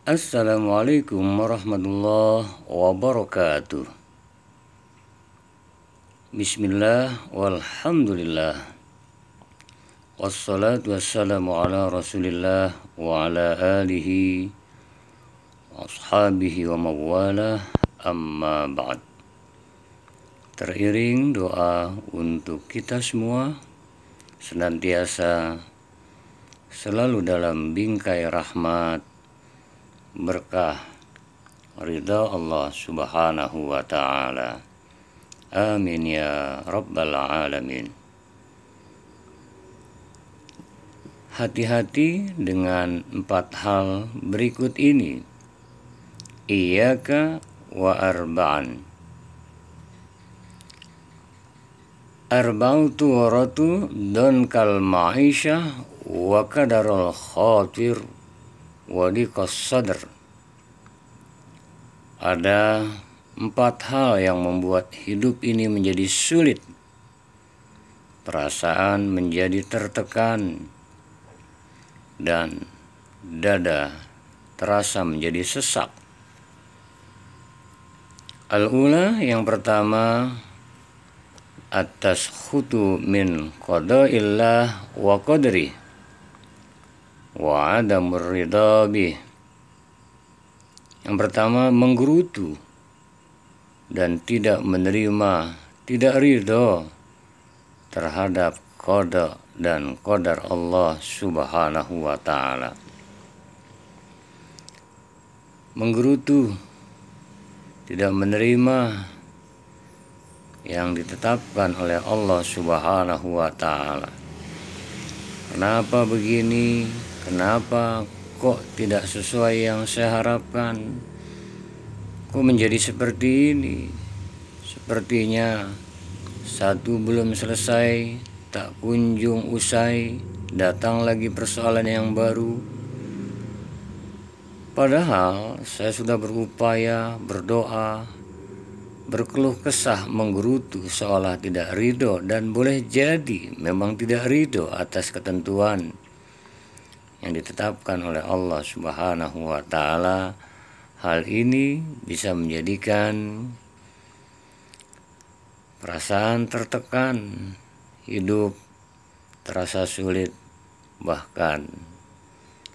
Assalamualaikum warahmatullahi wabarakatuh. Bismillah walhamdulillah. Wassalatu wassalamu ala rasulillah wa ala alihi wa ashabihi wa mawalah, amma ba'd. Teriring doa untuk kita semua senantiasa selalu dalam bingkai rahmat, berkah, ridha Allah subhanahu wa ta'ala. Amin ya rabbal alamin. Hati-hati dengan 4 hal berikut ini. Iyyaka wa arba'an. Arba'atu waratu dan kal ma'isyah wa kadarul khatir wa diqas sadr. Ada 4 hal yang membuat hidup ini menjadi sulit. Perasaan menjadi tertekan dan dada terasa menjadi sesak. Al-ula, yang pertama, atas khutu min qada'illah wa qadri wa adamur ridha bih. Yang pertama, menggerutu dan tidak menerima, tidak ridho terhadap qada dan qadar Allah subhanahu wa ta'ala. Menggerutu, tidak menerima yang ditetapkan oleh Allah subhanahu wa ta'ala. Kenapa begini? Kenapa kok tidak sesuai yang saya harapkan? Kok menjadi seperti ini? Sepertinya satu belum selesai, tak kunjung usai, datang lagi persoalan yang baru. Padahal saya sudah berupaya, berdoa, berkeluh kesah, menggerutu seolah tidak ridho, dan boleh jadi memang tidak ridho atas ketentuan yang ditetapkan oleh Allah subhanahu wa ta'ala. Hal ini bisa menjadikan perasaan tertekan, hidup terasa sulit, bahkan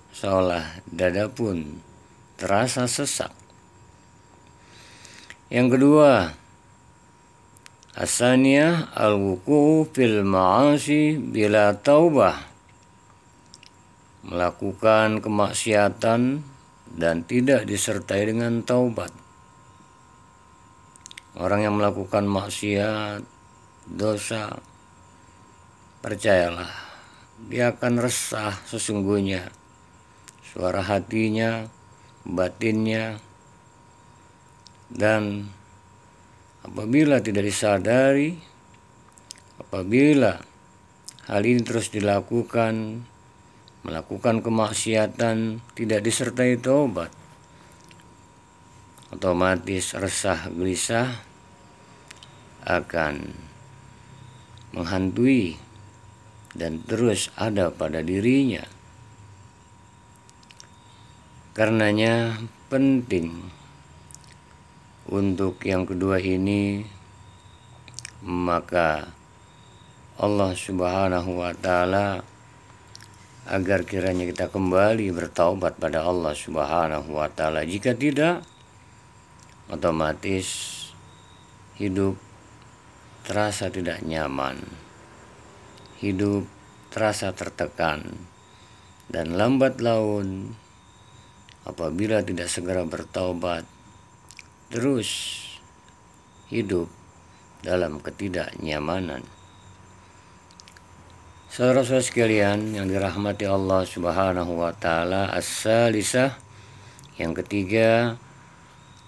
seolah dada pun terasa sesak. Yang kedua, asaniyah al-wuku' fil ma'asi bila taubah. Melakukan kemaksiatan dan tidak disertai dengan taubat. Orang yang melakukan maksiat, dosa, percayalah, dia akan resah sesungguhnya. Suara hatinya, batinnya. Dan apabila tidak disadari, apabila hal ini terus dilakukan, melakukan kemaksiatan tidak disertai taubat, otomatis resah gelisah akan menghantui dan terus ada pada dirinya. Karenanya penting untuk yang kedua ini, maka Allah subhanahu wa ta'ala agar kiranya kita kembali bertaubat pada Allah subhanahu wa ta'ala. Jika tidak, otomatis hidup terasa tidak nyaman, hidup terasa tertekan, dan lambat laun apabila tidak segera bertaubat, terus hidup dalam ketidaknyamanan. Saudara-saudara sekalian yang dirahmati Allah subhanahu wa ta'ala, as-salisah, yang ketiga,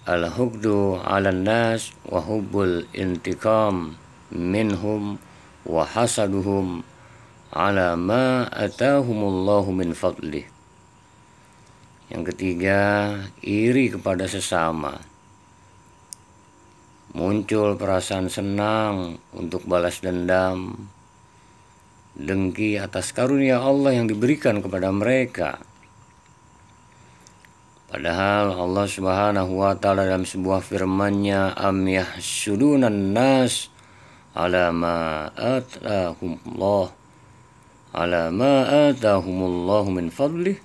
al-hugdu 'alan nas wa hubbul intiqam minhum wa hasaduhum 'ala ma atahumullahu min fadlih. Yang ketiga, iri kepada sesama. Muncul perasaan senang untuk balas dendam, dengki atas karunia Allah yang diberikan kepada mereka. Padahal Allah Subhanahu wa ta'ala dalam sebuah firman-Nya, am yahsudunan nas ala ma atahumullahu min fadlih,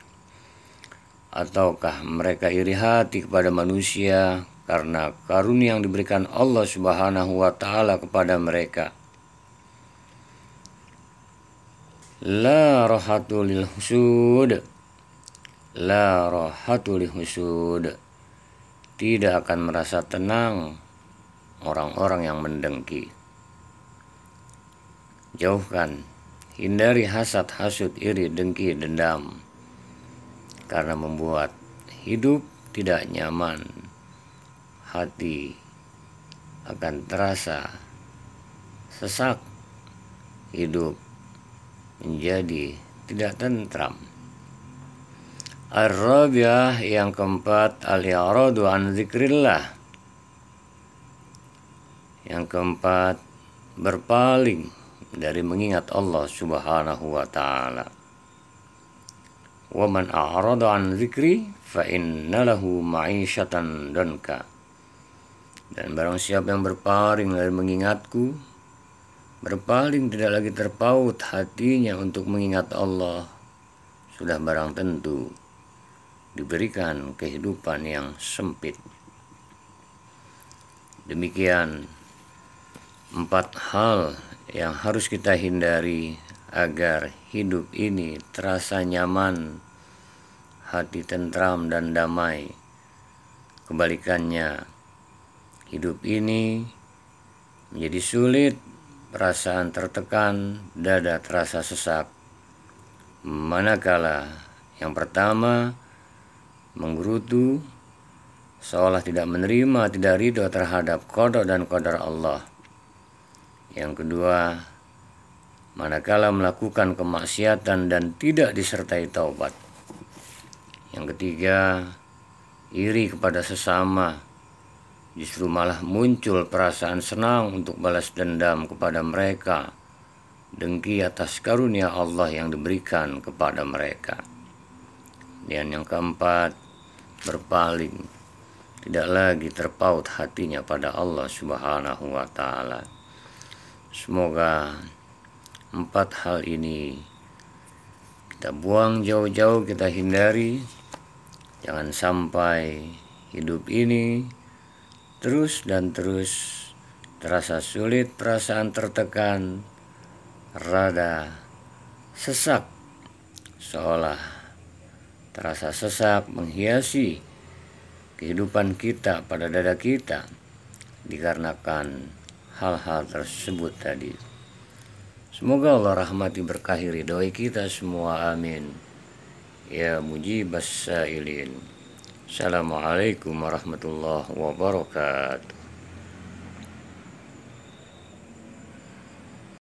ataukah mereka iri hati kepada manusia karena karunia yang diberikan Allah Subhanahu wa ta'ala kepada mereka. La rahatu lil husud, la rahatu lil husud, tidak akan merasa tenang orang-orang yang mendengki. Jauhkan, hindari hasad, hasud, iri, dengki, dendam, karena membuat hidup tidak nyaman. Hati akan terasa sesak, hidup menjadi tidak tentram. Ar-rabi'ah, yang keempat, al-i'radu an zikrillah. Yang keempat, berpaling dari mengingat Allah Subhanahu wa ta'ala. Wa man a'rada an zikri fa inna lahu ma'isyatan danka. Dan barang siapa yang berpaling dari mengingatku, berpaling tidak lagi terpaut hatinya untuk mengingat Allah, sudah barang tentu diberikan kehidupan yang sempit. Demikian 4 hal yang harus kita hindari agar hidup ini terasa nyaman, hati tentram dan damai. Kebalikannya, hidup ini menjadi sulit, perasaan tertekan, dada terasa sesak. Manakala yang pertama menggerutu, seolah tidak menerima, tidak ridho terhadap qada dan qadar Allah. Yang kedua, manakala melakukan kemaksiatan dan tidak disertai taubat. Yang ketiga, iri kepada sesama, justru malah muncul perasaan senang untuk balas dendam kepada mereka, dengki atas karunia Allah yang diberikan kepada mereka. Dan yang keempat, berpaling, tidak lagi terpaut hatinya pada Allah Subhanahu wa ta'ala. Semoga 4 hal ini kita buang jauh-jauh, kita hindari. Jangan sampai hidup ini terus dan terus terasa sulit, perasaan tertekan, rada sesak, seolah terasa sesak menghiasi kehidupan kita pada dada kita, dikarenakan hal-hal tersebut tadi. Semoga Allah rahmati berkahi ridhoi kita semua, amin. Ya mujibas sailin. Assalamualaikum warahmatullahi wabarakatuh.